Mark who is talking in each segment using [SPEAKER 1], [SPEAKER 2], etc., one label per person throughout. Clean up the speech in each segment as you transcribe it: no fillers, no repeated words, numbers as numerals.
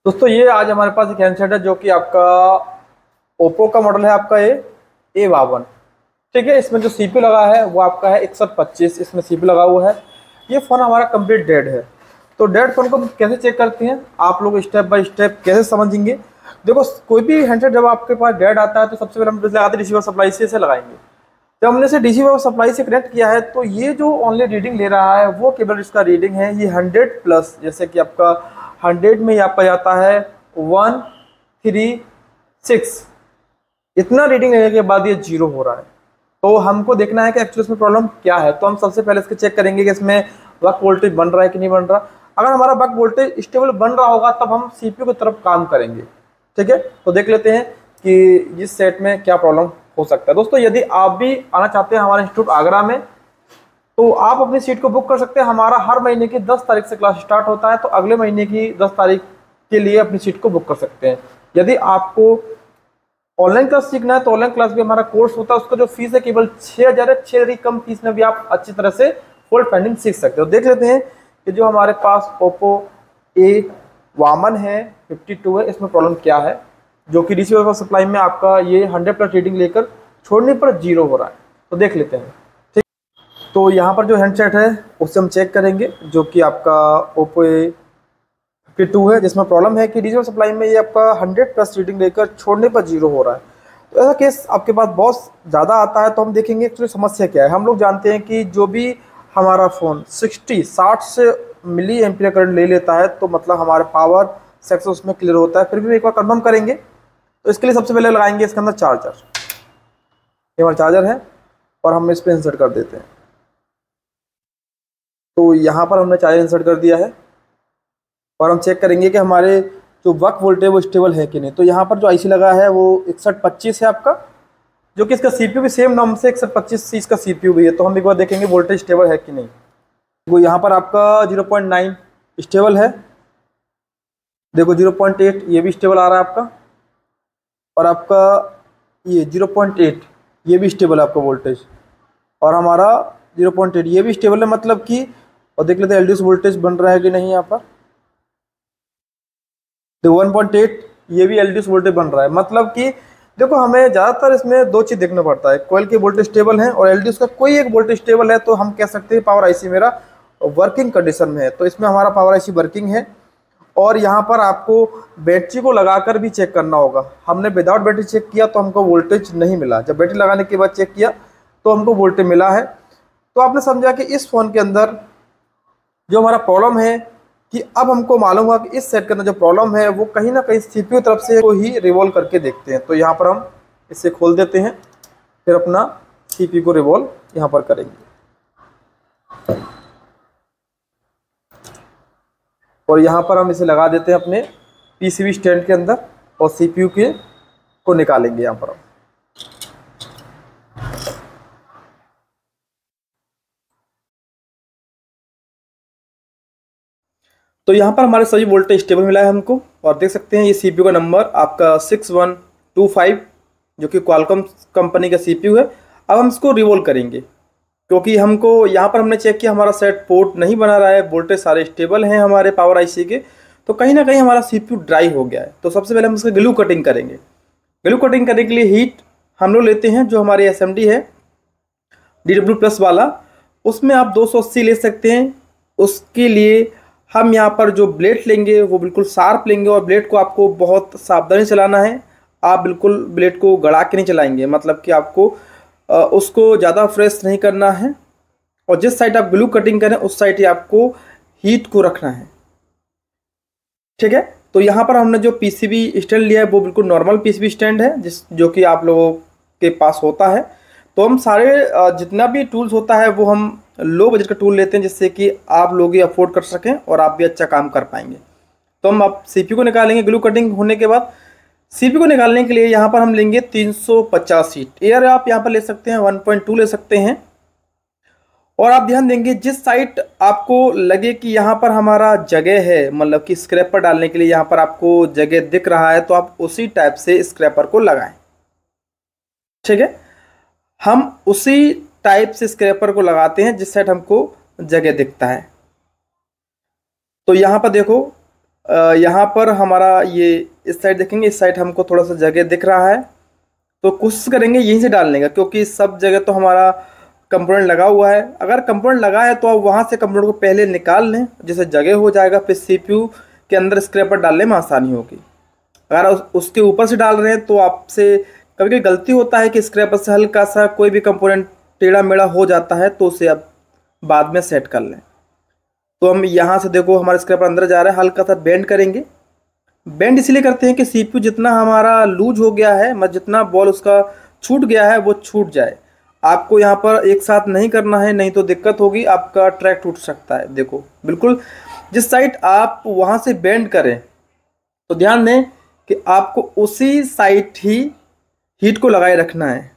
[SPEAKER 1] दोस्तों ये आज हमारे पास एक हैंडसेट है जो कि आपका ओप्पो का मॉडल है आपका A52। ठीक है, इसमें जो सीपीयू लगा है वो आपका है 6125, इसमें सीपीयू लगा हुआ है। ये फ़ोन हमारा कंप्लीट डेड है। तो डेड फ़ोन को कैसे चेक करते हैं, आप लोग स्टेप बाय स्टेप कैसे समझेंगे। देखो, कोई भी हैंडसेट जब आपके पास डेड आता है तो सबसे पहले हम लगाते डीसी पावर सप्लाई से इसे लगाएंगे। जब हमने इसे डीसी पावर सप्लाई से कनेक्ट किया है तो ये जो ऑनली रीडिंग ले रहा है वो केवल इसका रीडिंग है ये 100+, जैसे कि आपका 100 में यहाँ पर जाता है 136। इतना रीडिंग लेने के बाद ये 0 हो रहा है। तो हमको देखना है कि एक्चुअली इसमें प्रॉब्लम क्या है। तो हम सबसे पहले इसके चेक करेंगे कि इसमें बक वोल्टेज बन रहा है कि नहीं बन रहा। अगर हमारा बक वोल्टेज स्टेबल बन रहा होगा तब हम सीपीयू की तरफ काम करेंगे। ठीक है, तो देख लेते हैं कि इस सेट में क्या प्रॉब्लम हो सकता है। दोस्तों यदि आप भी आना चाहते हैं हमारे इंस्टीट्यूट आगरा में तो आप अपनी सीट को बुक कर सकते हैं। हमारा हर महीने की 10 तारीख से क्लास स्टार्ट होता है, तो अगले महीने की 10 तारीख के लिए अपनी सीट को बुक कर सकते हैं। यदि आपको ऑनलाइन क्लास सीखना है तो ऑनलाइन क्लास भी हमारा कोर्स होता है, उसका जो फीस है केवल 6000 है। 6 कम फीस में भी आप अच्छी तरह से फोल्ड पेंडिंग सीख सकते हो। देख लेते हैं कि जो हमारे पास ओप्पो A51 है 52 है, इसमें प्रॉब्लम क्या है, जो कि डीसी पावर सप्लाई में आपका ये 100+ रीडिंग लेकर छोड़ने पर 0 हो रहा है। तो देख लेते हैं। ठीक, तो यहाँ पर जो हैंडसेट है उससे हम चेक करेंगे, जो कि आपका ओप्पो A52 है, जिसमें प्रॉब्लम है कि डीसी पावर सप्लाई में ये आपका 100+ रीडिंग लेकर छोड़ने पर 0 हो रहा है। तो ऐसा केस आपके पास बहुत ज़्यादा आता है, तो हम देखेंगे एक्चुअली समस्या क्या है। हम लोग जानते हैं कि जो भी हमारा फ़ोन 60 से मिली एम्पीयर करंट ले लेता है तो मतलब हमारे पावर सेक्शन उसमें क्लियर होता है। फिर भी एक बार कंफर्म करेंगे। तो इसके लिए सबसे पहले लगाएंगे इसके अंदर चार्जर। ये हमारा चार्जर है और हम इस पर इंसर्ट कर देते हैं। तो यहाँ पर हमने चार्जर इंसर्ट कर दिया है और हम चेक करेंगे कि हमारे जो बक वोल्टेज वो स्टेबल है कि नहीं। तो यहाँ पर जो आईसी लगा है वो 6125 है आपका, जो कि इसका सीपीयू भी सेम नाम से 6125 इसका सीपीयू भी है। तो हम एक बार देखेंगे वोल्टेज स्टेबल है कि नहीं। वो यहाँ पर आपका 0.9 स्टेबल है। देखो 0.8 ये भी स्टेबल आ रहा है आपका, और आपका ये 0.8 ये भी स्टेबल है आपका वोल्टेज, और हमारा 0.8 ये भी स्टेबल है। मतलब कि और देख लेते हैं एलडीएस वोल्टेज बन रहा है कि नहीं। यहाँ पर देखो 1.8 ये भी एलडीएस वोल्टेज बन रहा है। मतलब कि देखो हमें ज़्यादातर इसमें दो चीज़ देखना पड़ता है, कोयल के वोल्टेज स्टेबल है और एलडीएस का कोई एक वोल्टेज स्टेबल है तो हम कह सकते हैं पावर आईसी मेरा वर्किंग कंडीशन में है। तो इसमें हमारा पावर आईसी वर्किंग है। और यहाँ पर आपको बैटरी को लगाकर भी चेक करना होगा। हमने विदाउट बैटरी चेक किया तो हमको वोल्टेज नहीं मिला, जब बैटरी लगाने के बाद चेक किया तो हमको वोल्टेज मिला है। तो आपने समझा कि इस फ़ोन के अंदर जो हमारा प्रॉब्लम है कि अब हमको मालूम हुआ कि इस सेट के अंदर जो प्रॉब्लम है वो कहीं ना कहीं सीपीयू तरफ से को ही रिवॉल्व करके देखते हैं। तो यहाँ पर हम इसे खोल देते हैं, फिर अपना सीपीयू को रिवॉल्व यहाँ पर करेंगे और यहाँ पर हम इसे लगा देते हैं अपने पीसीबी स्टैंड के अंदर और सीपीयू के को निकालेंगे यहाँ पर हम। तो यहाँ पर हमारे सभी वोल्टेज स्टेबल मिला है हमको, और देख सकते हैं ये सीपीयू का नंबर आपका 6125 जो कि क्वालकॉम कंपनी का सीपीयू है। अब हम इसको रिवॉल्व करेंगे क्योंकि हमको यहाँ पर हमने चेक किया हमारा सेट पोर्ट नहीं बना रहा है, वोल्टेज सारे स्टेबल हैं हमारे पावर आईसी के। तो कहीं ना कहीं हमारा सीपीयू ड्राई हो गया है। तो सबसे पहले हम इसका ग्लू कटिंग करेंगे। ग्लू कटिंग करने के लिए हीट हम लोग लेते हैं जो हमारे एसएमडी है DW+ वाला, उसमें आप 280 ले सकते हैं। उसके लिए हम यहाँ पर जो ब्लेड लेंगे वो बिल्कुल शार्प लेंगे और ब्लेड को आपको बहुत सावधानी चलाना है। आप बिल्कुल ब्लेड को गड़ा के नहीं चलाएंगे, मतलब कि आपको उसको ज़्यादा फ्रेश नहीं करना है। और जिस साइड आप ग्लू कटिंग करें उस साइड ही आपको हीट को रखना है। ठीक है, तो यहाँ पर हमने जो पीसीबी स्टैंड लिया है वो बिल्कुल नॉर्मल पीसीबी स्टैंड है जो कि आप लोगों के पास होता है। तो हम सारे जितना भी टूल्स होता है वो हम लो बजट का टूल लेते हैं जिससे कि आप लोग ही अफोर्ड कर सकें और आप भी अच्छा काम कर पाएंगे। तो हम अब सीपीयू को निकालेंगे। ग्लू कटिंग होने के बाद सीपीयू को निकालने के लिए यहाँ पर हम लेंगे 350 हीट। एयर आप यहाँ पर ले सकते हैं 1.2 ले सकते हैं। और आप ध्यान देंगे जिस साइड आपको लगे कि यहाँ पर हमारा जगह है, मतलब कि स्क्रैपर डालने के लिए यहाँ पर आपको जगह दिख रहा है, तो आप उसी टाइप से स्क्रैपर को लगाएं। ठीक है, हम उसी टाइप से स्क्रैपर को लगाते हैं जिस साइड हमको जगह दिखता है। तो यहाँ पर देखो यहाँ पर हमारा ये इस साइड देखेंगे, इस साइड हमको थोड़ा सा जगह दिख रहा है, तो कोशिश करेंगे यहीं से डालने का, क्योंकि सब जगह तो हमारा कंपोनेंट लगा हुआ है। अगर कंपोनेंट लगा है तो आप वहाँ से कंपोनेंट को पहले निकाल लें, जैसे जगह हो जाएगा, फिर सीपीयू के अंदर स्क्रैपर डालने में आसानी होगी। अगर उसके ऊपर से डाल रहे हैं तो आपसे कभी कभी गलती होता है कि स्क्रैपर से हल्का सा कोई भी कंपोनेंट टेढ़ा मेढ़ा हो जाता है, तो उसे आप बाद में सेट कर लें। तो हम यहाँ से देखो हमारा स्क्रैपर अंदर जा रहा है, हल्का सा बेंड करेंगे। बेंड इसलिए करते हैं कि सीपीयू जितना हमारा लूज हो गया है, मतलब जितना बॉल उसका छूट गया है वो छूट जाए। आपको यहाँ पर एक साथ नहीं करना है, नहीं तो दिक्कत होगी, आपका ट्रैक टूट सकता है। देखो बिल्कुल जिस साइड आप वहाँ से बेंड करें तो ध्यान दें कि आपको उसी साइड ही हीट को लगाए रखना है।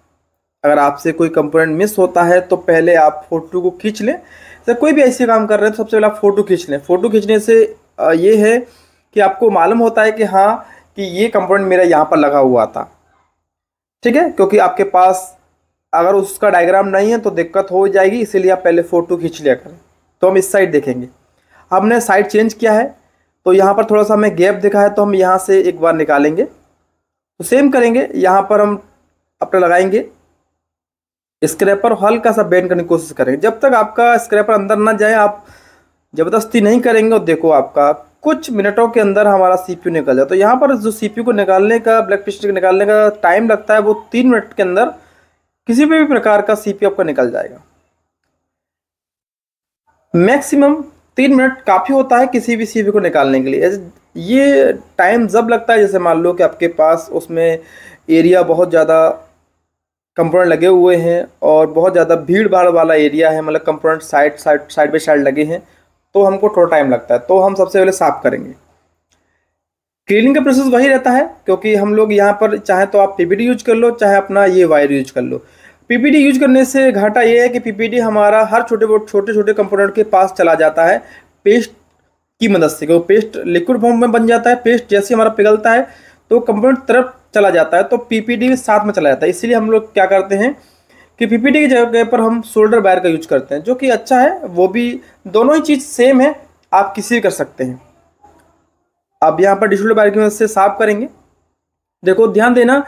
[SPEAKER 1] अगर आपसे कोई कंपोनेंट मिस होता है तो पहले आप फोटो को खींच लें। तो कोई भी ऐसे काम कर रहे हैं तो सबसे पहले आप फ़ोटो खींच लें। फ़ोटो खींचने से ये है कि आपको मालूम होता है कि हाँ कि ये कंपोनेंट मेरा यहाँ पर लगा हुआ था, ठीक है। क्योंकि आपके पास अगर उसका डायग्राम नहीं है तो दिक्कत हो जाएगी, इसीलिए आप पहले फ़ोटो खींच लिया करें। तो हम इस साइड देखेंगे, हमने साइड चेंज किया है तो यहाँ पर थोड़ा सा हमें गैप दिखा है, तो हम यहाँ से एक बार निकालेंगे। तो सेम करेंगे, यहाँ पर हम अपना लगाएंगे स्क्रैपर, हल्का सा बेंड करने की कोशिश करेंगे। जब तक आपका स्क्रैपर अंदर ना जाए आप ज़बरदस्ती नहीं करेंगे। और देखो आपका कुछ मिनटों के अंदर हमारा सीपीयू निकल जाए। तो यहाँ पर जो सीपीयू को निकालने का, ब्लैक पिस्टन निकालने का टाइम लगता है वो 3 मिनट के अंदर किसी भी प्रकार का सीपीयू आपका निकल जाएगा। मैक्सिमम 3 मिनट काफ़ी होता है किसी भी सीपीयू को निकालने के लिए। ये टाइम जब लगता है जैसे मान लो कि आपके पास उसमें एरिया बहुत ज़्यादा कंपोनेंट लगे हुए हैं और बहुत ज़्यादा भीड़ भाड़ वाला एरिया है, मतलब कंपोनेंट साइड बाई साइड लगे हैं, तो हमको थोड़ा टाइम लगता है। तो हम सबसे पहले साफ़ करेंगे। क्लीनिंग का प्रोसेस वही रहता है, क्योंकि हम लोग यहाँ पर चाहे तो आप पीपीडी यूज कर लो, चाहे अपना ये वायर यूज कर लो। पीपीडी यूज करने से घाटा ये है कि पीपीडी हमारा हर छोटे छोटे कंपोनेंट के पास चला जाता है पेस्ट की मदद से। क्योंकि पेस्ट लिक्विड फॉर्म में बन जाता है, पेस्ट जैसे हमारा पिघलता है तो कंपोनेंट तरफ चला जाता है, तो पीपीडी साथ में चला जाता है। इसीलिए हम लोग क्या करते हैं कि पीपीडी की जगह पर हम सोल्डर वायर का यूज करते हैं, जो कि अच्छा है। वो भी दोनों ही चीज़ सेम है, आप किसी भी कर सकते हैं। अब यहाँ पर डिशोल्डर वायर की मदद से साफ करेंगे। देखो ध्यान देना,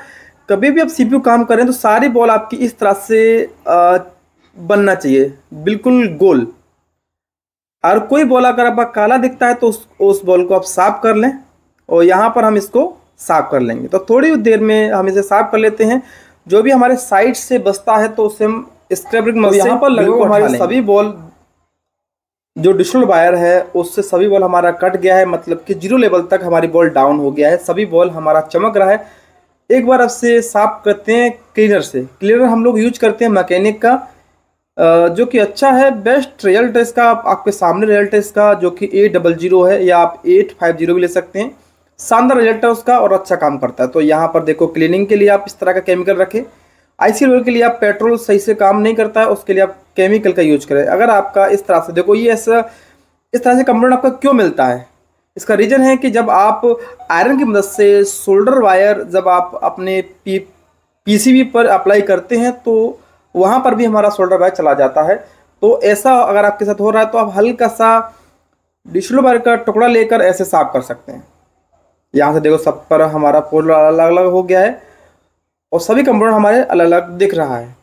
[SPEAKER 1] कभी भी आप सीपीयू काम करें तो सारी बॉल आपकी इस तरह से बनना चाहिए, बिल्कुल गोल। और कोई बॉल अगर आपका काला दिखता है तो उस बॉल को आप साफ कर लें, और यहाँ पर हम इसको साफ कर लेंगे। तो थोड़ी देर में हम इसे साफ कर लेते हैं। जो भी हमारे साइड से बचता है तो उसे हम स्क्रैपर की मदद से यहाँ पर लगे हमारे सभी बॉल जो डिशोल्डर वायर है उससे सभी बॉल हमारा कट गया है, मतलब कि 0 लेवल तक हमारी बॉल डाउन हो गया है। सभी बॉल हमारा चमक रहा है। एक बार आपसे साफ करते हैं क्लीनर से। क्लीनर हम लोग यूज करते हैं मैकेनिक का, जो कि अच्छा है, बेस्ट रिजल्ट है इसका। आपके सामने रिजल्ट है इसका, जो कि 800 है, या आप 850 भी ले सकते हैं। शानदार रिजल्ट है उसका और अच्छा काम करता है। तो यहाँ पर देखो क्लीनिंग के लिए आप इस तरह का केमिकल रखें। आईसी रोल के लिए आप पेट्रोल सही से काम नहीं करता है, उसके लिए आप केमिकल का यूज करें। अगर आपका इस तरह से देखो, ये ऐसा इस तरह से कंपोनेंट आपका क्यों मिलता है, इसका रीज़न है कि जब आप आयरन की मदद से सोल्डर वायर जब आप अपने पीसीबी पर अप्लाई करते हैं तो वहाँ पर भी हमारा सोल्डर वायर चला जाता है। तो ऐसा अगर आपके साथ हो रहा है तो आप हल्का सा डिशोल्डर वायर का टुकड़ा लेकर ऐसे साफ कर सकते हैं। यहाँ से देखो सब पर हमारा पोल अलग अलग हो गया है और सभी कंपोनेंट हमारे अलग अलग दिख रहा है।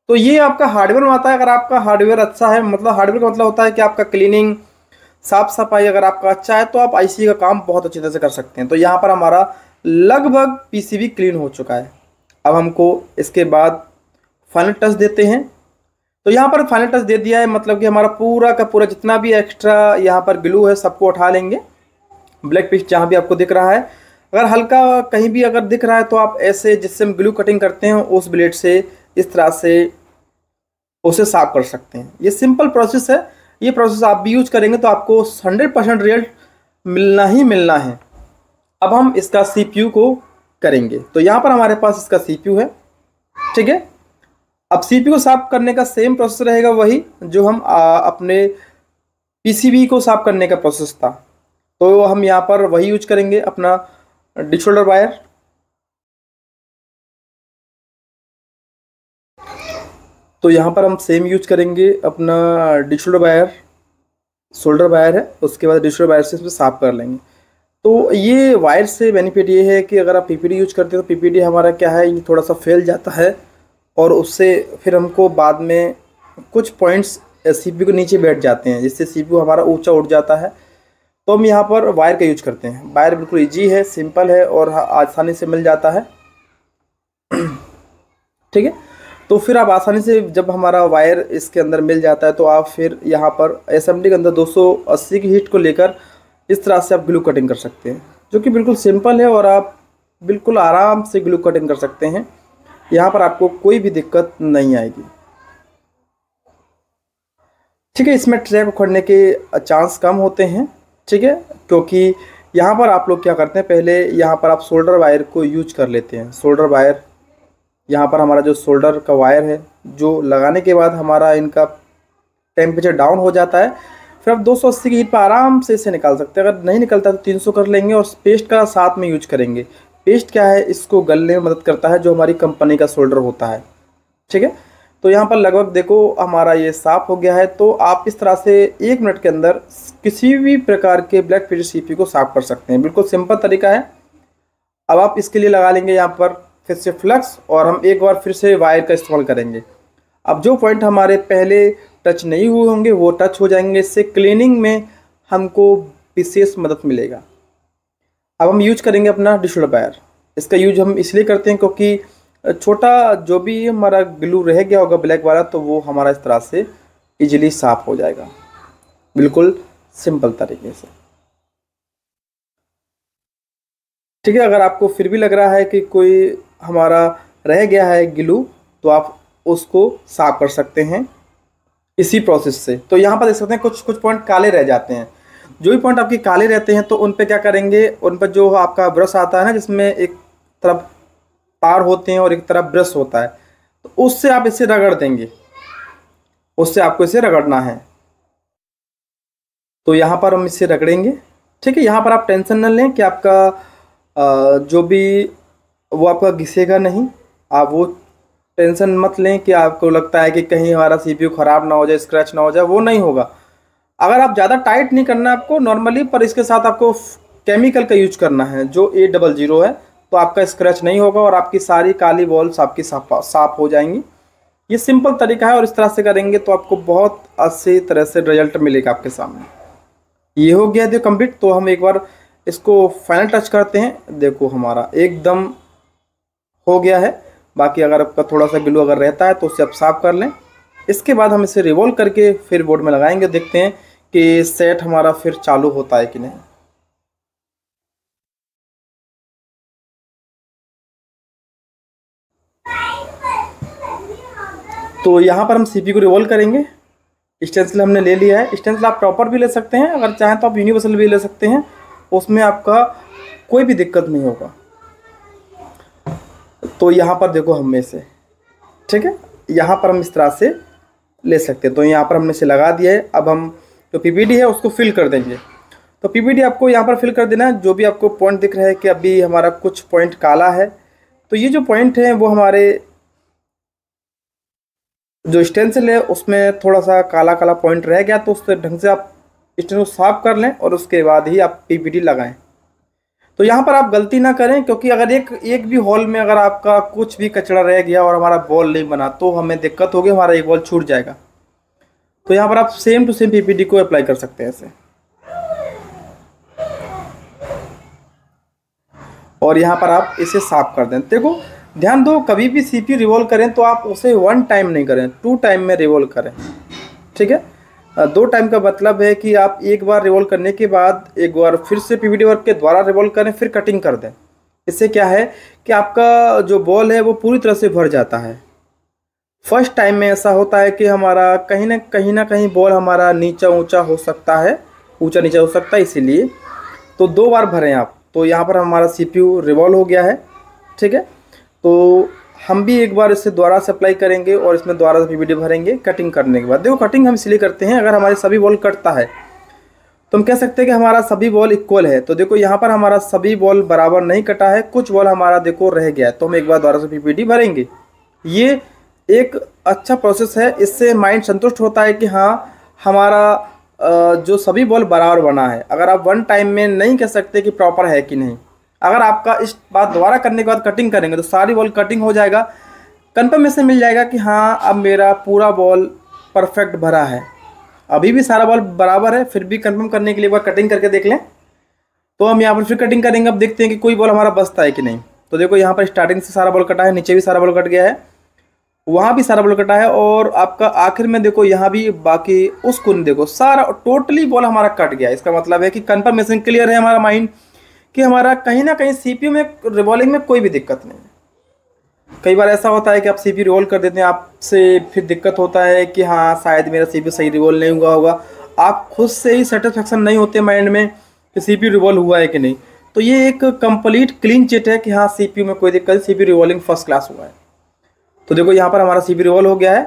[SPEAKER 1] तो ये आपका हार्डवेयर में आता है। अगर आपका हार्डवेयर अच्छा है, मतलब हार्डवेयर का मतलब होता है कि आपका क्लीनिंग, साफ सफाई अगर आपका अच्छा है तो आप आईसी का काम बहुत अच्छी तरह से कर सकते हैं। तो यहाँ पर हमारा लगभग पीसीबी क्लीन हो चुका है। अब हमको इसके बाद फाइनल टच देते हैं। तो यहाँ पर फाइनल टच दे दिया है, मतलब कि हमारा पूरा का पूरा जितना भी एक्स्ट्रा यहाँ पर ग्लू है सबको उठा लेंगे। ब्लैक पीस जहाँ भी आपको दिख रहा है, अगर हल्का कहीं भी अगर दिख रहा है तो आप ऐसे जिससे हम ग्लू कटिंग करते हैं उस ब्लेड से इस तरह से उसे साफ कर सकते हैं। ये सिंपल प्रोसेस है। ये प्रोसेस आप भी यूज करेंगे तो आपको 100% रिजल्ट मिलना ही मिलना है। अब हम इसका सीपीयू को करेंगे। तो यहाँ पर हमारे पास इसका सीपीयू है, ठीक है। अब सीपीयू को साफ करने का सेम प्रोसेस रहेगा वही जो हम अपने पीसीबी को साफ करने का प्रोसेस था। तो हम यहाँ पर वही यूज करेंगे, अपना डिशोल्डर वायर। तो यहाँ पर हम सेम यूज करेंगे अपना डिशोल्डर वायर, सोल्डर वायर है, उसके बाद डिशोल्डर वायर से इसमें साफ कर लेंगे। तो ये वायर से बेनिफिट ये है कि अगर आप पीपीडी यूज करते हो तो पीपीडी हमारा क्या है, ये थोड़ा सा फैल जाता है और उससे फिर हमको बाद में कुछ पॉइंट्स सीपीयू के नीचे बैठ जाते हैं, जिससे सीपीयू हमारा ऊंचा उठ जाता है। तो हम यहाँ पर वायर का यूज करते हैं। वायर बिल्कुल इजी है, सिंपल है और आसानी से मिल जाता है। ठीक है, तो फिर आप आसानी से जब हमारा वायर इसके अंदर मिल जाता है तो आप फिर यहाँ पर एसएमडी के अंदर 280 की हीट को लेकर इस तरह से आप ग्लू कटिंग कर सकते हैं, जो कि बिल्कुल सिंपल है और आप बिल्कुल आराम से ग्लू कटिंग कर सकते हैं। यहाँ पर आपको कोई भी दिक्कत नहीं आएगी। ठीक है, इसमें ट्रैक उखड़ने के चांस कम होते हैं। ठीक है, क्योंकि यहाँ पर आप लोग क्या करते हैं, पहले यहाँ पर आप सोल्डर वायर को यूज कर लेते हैं। सोल्डर वायर, यहाँ पर हमारा जो सोल्डर का वायर है, जो लगाने के बाद हमारा इनका टेम्परेचर डाउन हो जाता है, फिर आप 280 की हीट पर आराम से इसे निकाल सकते हैं। अगर नहीं निकलता तो 300 कर लेंगे और पेस्ट का साथ में यूज करेंगे। पेस्ट क्या है, इसको गलने में मदद करता है, जो हमारी कंपनी का सोल्डर होता है। ठीक है, तो यहाँ पर लगभग देखो हमारा ये साफ हो गया है। तो आप इस तरह से 1 मिनट के अंदर किसी भी प्रकार के ब्लैक फिश सीपी को साफ कर सकते हैं। बिल्कुल सिंपल तरीका है। अब आप इसके लिए लगा लेंगे यहाँ पर फिर से फ्लक्स, और हम एक बार फिर से वायर का इस्तेमाल करेंगे। अब जो पॉइंट हमारे पहले टच नहीं हुए होंगे वो टच हो जाएंगे। इससे क्लीनिंग में हमको विशेष मदद मिलेगा। अब हम यूज करेंगे अपना डिशुलर वायर। इसका यूज हम इसलिए करते हैं क्योंकि छोटा जो भी हमारा ग्लू रह गया होगा ब्लैक वाला, तो वो हमारा इस तरह से इजीली साफ हो जाएगा, बिल्कुल सिंपल तरीके से। ठीक है, अगर आपको फिर भी लग रहा है कि कोई हमारा रह गया है ग्लू, तो आप उसको साफ कर सकते हैं इसी प्रोसेस से। तो यहाँ पर देख सकते हैं कुछ पॉइंट काले रह जाते हैं। जो भी पॉइंट आपके काले रहते हैं तो उन पे क्या करेंगे, उन पर जो आपका ब्रश आता है ना, जिसमें एक तरफ तार होते हैं और एक तरफ ब्रश होता है, तो उससे आप इसे रगड़ देंगे। उससे आपको इसे रगड़ना है। तो यहाँ पर हम इसे रगड़ेंगे। ठीक है, यहाँ पर आप टेंशन न लें कि आपका जो भी वो आपका घिसेगा नहीं। आप वो टेंशन मत लें कि आपको लगता है कि कहीं हमारा सीपीयू ख़राब ना हो जाए, स्क्रैच ना हो जाए, वो नहीं होगा। अगर आप ज़्यादा टाइट नहीं करना है आपको नॉर्मली, पर इसके साथ आपको केमिकल का यूज करना है जो 800 है, तो आपका स्क्रैच नहीं होगा और आपकी सारी काली बॉल्स आपकी साफ हो जाएंगी। ये सिंपल तरीका है और इस तरह से करेंगे तो आपको बहुत अच्छी तरह से रिजल्ट मिलेगा आपके सामने। ये हो गया देखो कंप्लीट। तो हम एक बार इसको फाइनल टच करते हैं। देखो हमारा एकदम हो गया है। बाकी अगर आपका थोड़ा सा ग्लू अगर रहता है तो उसे आप साफ कर लें। इसके बाद हम इसे रिवॉल्व करके फिर बोर्ड में लगाएंगे। देखते हैं कि सेट हमारा फिर चालू होता है कि नहीं। तो यहाँ पर हम सीपी को रिवॉल्व करेंगे। स्टेंसिल हमने ले लिया है। स्टेंसिल आप प्रॉपर भी ले सकते हैं, अगर चाहें तो आप यूनिवर्सल भी ले सकते हैं, उसमें आपका कोई भी दिक्कत नहीं होगा। तो यहाँ पर देखो हम में से, ठीक है, यहाँ पर हम इस तरह से ले सकते हैं। तो यहाँ पर हमने इसे लगा दिया है। अब हम जो पीपीडी है उसको फिल कर देंगे। तो पीपीडी आपको यहाँ पर फिल कर देना है। जो भी आपको पॉइंट दिख रहा है कि अभी हमारा कुछ पॉइंट काला है, तो ये जो पॉइंट है वो हमारे जो स्टेंसिल है उसमें थोड़ा सा काला काला पॉइंट रह गया, तो उससे ढंग से आप स्टेंसिल को साफ कर लें और उसके बाद ही आप पीपीडी लगाएं। तो यहाँ पर आप गलती ना करें, क्योंकि अगर एक भी हॉल में अगर आपका कुछ भी कचरा रह गया और हमारा बॉल नहीं बना तो हमें दिक्कत होगी, हमारा एक बॉल छूट जाएगा। तो यहाँ पर आप सेम टू सेम पीपीडी को अप्लाई कर सकते हैं ऐसे। और यहाँ पर आप इसे साफ कर दें। देखो ध्यान दो, कभी भी सीपीयू रिवॉल्व करें तो आप उसे 1 टाइम नहीं करें, 2 टाइम में रिवॉल्व करें। ठीक है, 2 टाइम का मतलब है कि आप एक बार रिवॉल्व करने के बाद एक बार फिर से पीवीडी वर्क के द्वारा रिवॉल्व करें, फिर कटिंग कर दें। इससे क्या है कि आपका जो बॉल है वो पूरी तरह से भर जाता है। फर्स्ट टाइम में ऐसा होता है कि हमारा कहीं ना कहीं बॉल हमारा नीचा ऊंचा हो सकता है, ऊंचा नीचा हो सकता है, इसीलिए तो 2 बार भरें आप। तो यहाँ पर हमारा सीपीयू रिवॉल्व हो गया है। ठीक है, तो हम भी एक बार इसे दोबारा से अप्लाई करेंगे और इसमें दोबारा से पीवीडी भरेंगे कटिंग करने के बाद। देखो कटिंग हम इसलिए करते हैं, अगर हमारे सभी बॉल कटता है तो हम कह सकते हैं कि हमारा सभी बॉल इक्वल है। तो देखो यहाँ पर हमारा सभी बॉल बराबर नहीं कटा है, कुछ बॉल हमारा देखो रह गया है, तो हम एक बार दोबारा से पीवीडी भरेंगे। ये एक अच्छा प्रोसेस है। इससे माइंड संतुष्ट होता है कि हाँ हमारा जो सभी बॉल बराबर बना है। अगर आप वन टाइम में नहीं कह सकते कि प्रॉपर है कि नहीं, अगर आपका इस बात दोबारा करने के बाद कटिंग करेंगे तो सारी बॉल कटिंग हो जाएगा, कंफर्मेशन मिल जाएगा कि हाँ अब मेरा पूरा बॉल परफेक्ट भरा है। अभी भी सारा बॉल बराबर है, फिर भी कंफर्म करने के लिए एक बार कटिंग करके देख लें। तो हम यहाँ पर फिर कटिंग करेंगे, अब देखते हैं कि कोई बॉल हमारा बचता है कि नहीं। तो देखो यहाँ पर स्टार्टिंग से सारा बॉल कटा है, नीचे भी सारा बॉल कट गया है, वहाँ भी सारा बॉल कटा है, और आपका आखिर में देखो यहाँ भी, बाकी उस कोने देखो सारा टोटली बॉल हमारा कट गया है। इसका मतलब है कि कंफर्मेशन क्लियर है हमारा माइंड कि हमारा कहीं ना कहीं सीपीयू में रिवॉल्विंग में कोई भी दिक्कत नहीं है। कई बार ऐसा होता है कि आप सीपीयू रिवॉल्व कर देते हैं, आपसे फिर दिक्कत होता है कि हाँ शायद मेरा सीपीयू सही रिवॉल्व नहीं हुआ होगा, आप खुद से ही सेटिस्फेक्शन नहीं होते माइंड में कि सीपीयू रिवॉल्व हुआ है कि नहीं। तो ये एक कंप्लीट क्लीन चिट है कि हाँ सीपीयू में कोई दिक्कत नहीं, सीपीयू रिवॉल्विंग फर्स्ट क्लास हुआ है। तो देखो यहाँ पर हमारा सीपीयू रिवॉल्व हो गया है।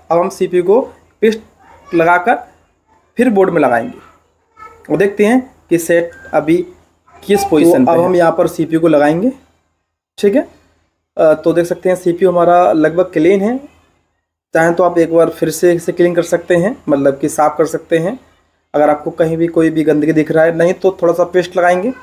[SPEAKER 1] अब हम सीपीयू को पेस्ट लगाकर फिर बोर्ड में लगाएंगे और देखते हैं कि सेट अभी किस पोजीशन पे है। अब हम यहाँ पर सीपीयू को लगाएंगे, ठीक है। तो देख सकते हैं सीपीयू हमारा लगभग क्लीन है। चाहें तो आप एक बार फिर से इसे क्लीन कर सकते हैं, मतलब कि साफ़ कर सकते हैं अगर आपको कहीं भी कोई भी गंदगी दिख रहा है, नहीं तो थोड़ा सा पेस्ट लगाएंगे।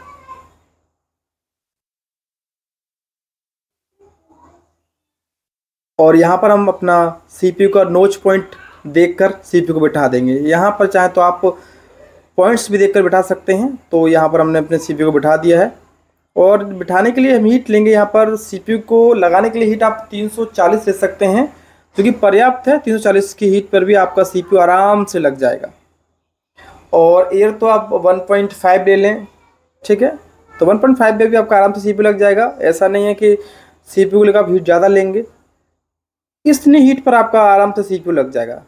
[SPEAKER 1] और यहाँ पर हम अपना सीपीयू का नोच पॉइंट देखकर सीपीयू को बिठा देंगे। यहाँ पर चाहे तो आप पॉइंट्स भी देखकर बिठा सकते हैं। तो यहाँ पर हमने अपने सीपीयू को बिठा दिया है, और बिठाने के लिए हम हीट लेंगे। यहाँ पर सीपीयू को लगाने के लिए हीट आप 340 ले सकते हैं, जो कि पर्याप्त है। 340 की हीट पर भी आपका सीपीयू आराम से लग जाएगा। और एयर तो आप 1.5 ले लें, ठीक है। तो 1.5 में भी आपका आराम से सीपीयू लग जाएगा। ऐसा नहीं है कि सीपीयू को लेकर आप हीट ज़्यादा लेंगे, इतनी हीट पर आपका आराम से सीपीयू लग जाएगा।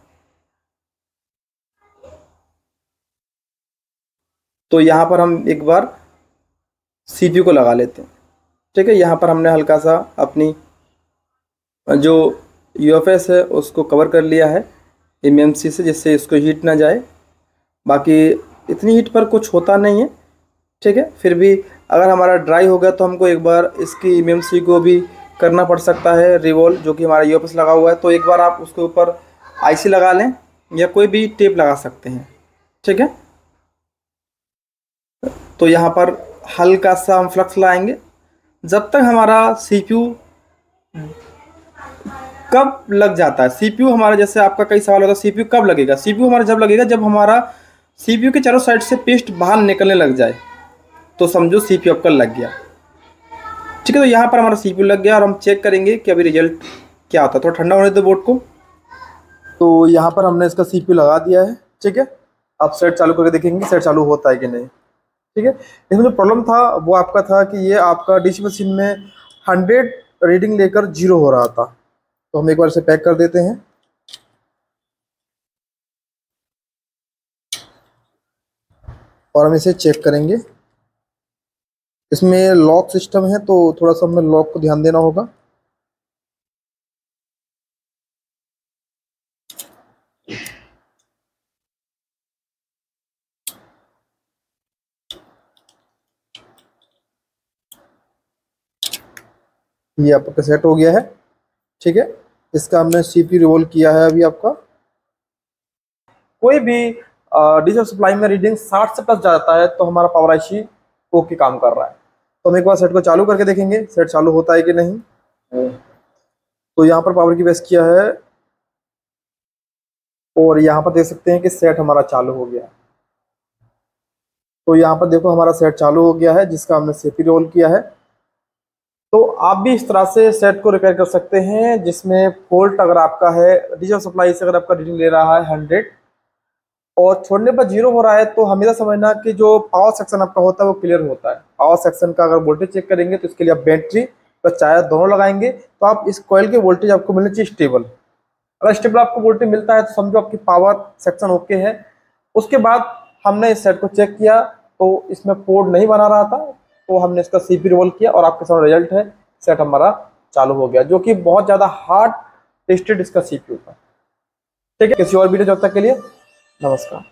[SPEAKER 1] तो यहाँ पर हम एक बार सीपीयू को लगा लेते हैं, ठीक है। यहाँ पर हमने हल्का सा अपनी जो यूएफएस है उसको कवर कर लिया है एमएमसी से, जिससे इसको हीट ना जाए। बाकी इतनी हीट पर कुछ होता नहीं है, ठीक है। फिर भी अगर हमारा ड्राई हो गया तो हमको एक बार इसकी एमएमसी को भी करना पड़ सकता है रिवॉल्व, जो कि हमारा यूएफएस लगा हुआ है। तो एक बार आप उसके ऊपर आईसी लगा लें या कोई भी टेप लगा सकते हैं, ठीक है। तो यहाँ पर हल्का सा हम फ्लक्स लाएंगे। जब तक हमारा सीपीयू कब लग जाता है, सीपीयू हमारा, जैसे आपका कई सवाल होता है सीपीयू कब लगेगा, सीपीयू हमारा जब लगेगा जब हमारा सीपीयू के चारों साइड से पेस्ट बाहर निकलने लग जाए, तो समझो सीपीयू आपका लग गया, ठीक है। तो यहाँ पर हमारा सीपीयू लग गया, और हम चेक करेंगे कि अभी रिजल्ट क्या होता है। थोड़ा ठंडा होने दो बोर्ड को। तो यहाँ पर हमने इसका सीपीयू लगा दिया है, ठीक है। आप सेट चालू करके देखेंगे सेट चालू होता है कि नहीं, ठीक है। इसमें जो प्रॉब्लम था वो आपका था कि ये आपका डीसी मशीन में 100 रीडिंग लेकर 0 हो रहा था। तो हम एक बार इसे पैक कर देते हैं। और हम इसे चेक करेंगे। इसमें लॉक सिस्टम है, तो थोड़ा सा हमें लॉक को ध्यान देना होगा। ये आपका सेट हो गया है, ठीक है। इसका हमने सीपीयू रिवॉल्व किया है। अभी आपका कोई भी डिजिटल सप्लाई में रीडिंग 60 से प्लस जाता है तो हमारा पावर आईसी ओके काम कर रहा है। तो हम एक बार सेट को चालू करके देखेंगे सेट चालू होता है कि नहीं। तो यहाँ पर पावर की बेस किया है, और यहाँ पर देख सकते हैं कि सेट हमारा चालू हो गया। तो यहाँ पर देखो हमारा सेट चालू हो गया है, जिसका हमने सीपीयू रिवॉल्व किया है। तो आप भी इस तरह से सेट को रिपेयर कर सकते हैं, जिसमें फॉल्ट अगर आपका है डिजिटल सप्लाई से, अगर आपका रीडिंग ले रहा है 100 और छोड़ने पर 0 हो रहा है, तो हमेशा समझना कि जो पावर सेक्शन आपका होता है वो क्लियर होता है। पावर सेक्शन का अगर वोल्टेज चेक करेंगे तो इसके लिए आप बैटरी और चार्जर दोनों लगाएंगे, तो आप इस कॉइल के वोल्टेज आपको मिलना चाहिए स्टेबल। अगर स्टेबल आपको वोल्टेज मिलता है तो समझो आपकी पावर सेक्शन ओके है। उसके बाद हमने इस सेट को चेक किया तो इसमें पोर्ट नहीं बना रहा था, तो हमने इसका सीपीयू रिवॉल्व किया और आपके सामने रिजल्ट है, सेट हमारा चालू हो गया, जो कि बहुत ज़्यादा हार्ड टेस्टेड इसका सीपीयू था, ठीक है। किसी और वीडियो जब तक के लिए नमस्कार।